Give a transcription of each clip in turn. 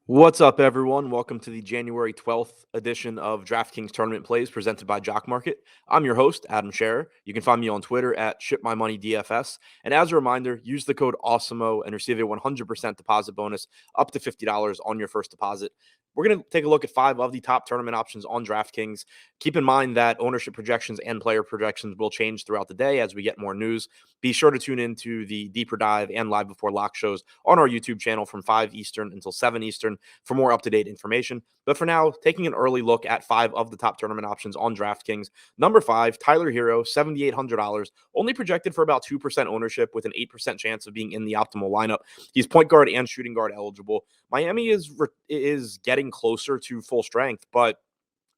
What's up, everyone? Welcome to the January 12th edition of DraftKings Tournament Plays presented by Jock Market. I'm your host, Adam Scherer. You can find me on Twitter at ShipMyMoneyDFS. And as a reminder, use the code Awesemo and receive a 100% deposit bonus up to $50 on your first deposit. We're going to take a look at 5 of the top tournament options on DraftKings. Keep in mind that ownership projections and player projections will change throughout the day as we get more news. Be sure to tune into the Deeper Dive and Live Before Lock shows on our YouTube channel from 5 Eastern until 7 Eastern for more up-to-date information. But for now, taking an early look at 5 of the top tournament options on DraftKings. Number 5, Tyler Hero, $7,800, only projected for about 2% ownership with an 8% chance of being in the optimal lineup. He's point guard and shooting guard eligible. Miami is getting closer to full strength, but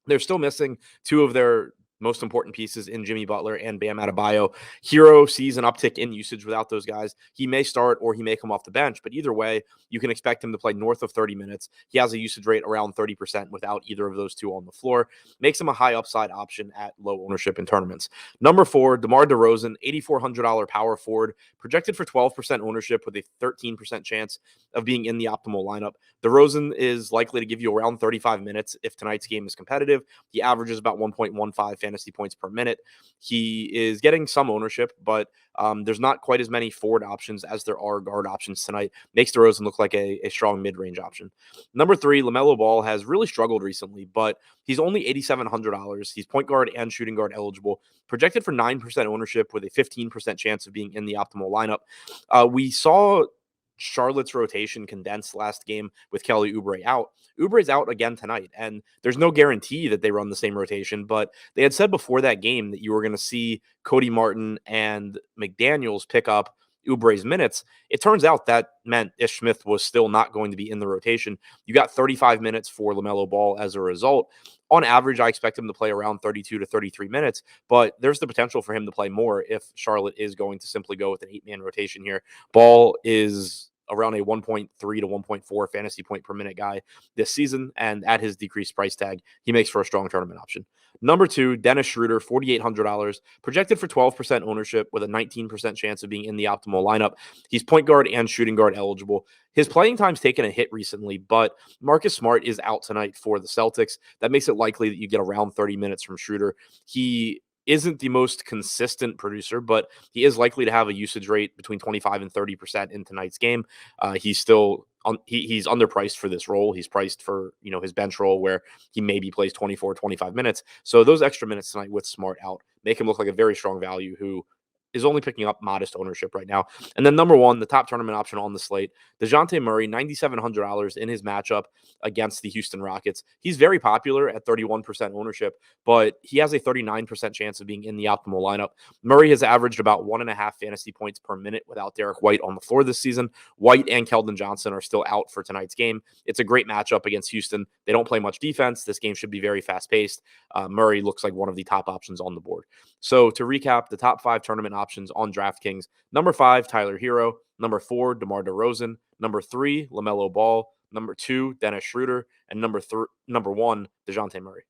they're still missing 2 of their most important pieces in Jimmy Butler and Bam Adebayo. Hero sees an uptick in usage without those guys. He may start or he may come off the bench, but either way, you can expect him to play north of 30 minutes. He has a usage rate around 30% without either of those 2 on the floor. Makes him a high upside option at low ownership in tournaments. Number 4, Demar Derozan, $8,400 power forward, projected for 12% ownership with a 13% chance of being in the optimal lineup. DeRozan is likely to give you around 35 minutes if tonight's game is competitive. He averages about 1.15 fantasy points per minute. He is getting some ownership, but there's not quite as many forward options as there are guard options tonight. Makes DeRozan look like a strong mid-range option. Number 3, LaMelo Ball has really struggled recently, but he's only $8,700. He's point guard and shooting guard eligible, projected for 9% ownership with a 15% chance of being in the optimal lineup. We saw Charlotte's rotation condensed last game with Kelly Oubre out. Oubre's out again tonight, and there's no guarantee that they run the same rotation, but they had said before that game that you were going to see Cody Martin and McDaniels pick up Oubre's minutes. It turns out that meant Ish Smith was still not going to be in the rotation. You got 35 minutes for LaMelo Ball as a result. On average, I expect him to play around 32 to 33 minutes, but there's the potential for him to play more if Charlotte is going to simply go with an 8-man rotation here. Ball is around a 1.3 to 1.4 fantasy point per minute guy this season, and at his decreased price tag, he makes for a strong tournament option. Number 2, Dennis Schroeder, $4,800, projected for 12% ownership with a 19% chance of being in the optimal lineup. He's point guard and shooting guard eligible. His playing time's taken a hit recently, but Marcus Smart is out tonight for the Celtics. That makes it likely that you get around 30 minutes from Schroeder. He isn't the most consistent producer, but he is likely to have a usage rate between 25 and 30% in tonight's game. He's still he's underpriced for this role. He's priced for, his bench role where he maybe plays 24, 25 minutes. So those extra minutes tonight with Smart out make him look like a very strong value who is only picking up modest ownership right now. And then number 1, the top tournament option on the slate, Dejante Murray, $9,700 in his matchup against the Houston Rockets. He's very popular at 31% ownership, but he has a 39% chance of being in the optimal lineup. Murray has averaged about 1.5 fantasy points per minute without Derek White on the floor this season. White and Keldon Johnson are still out for tonight's game. It's a great matchup against Houston. They don't play much defense. This game should be very fast-paced. Murray looks like one of the top options on the board. So to recap, the top 5 tournament options on DraftKings: number 5, Tyler Hero; number 4, DeMar DeRozan; number 3, LaMelo Ball; number 2, Dennis Schroeder; and number 1, Dejante Murray.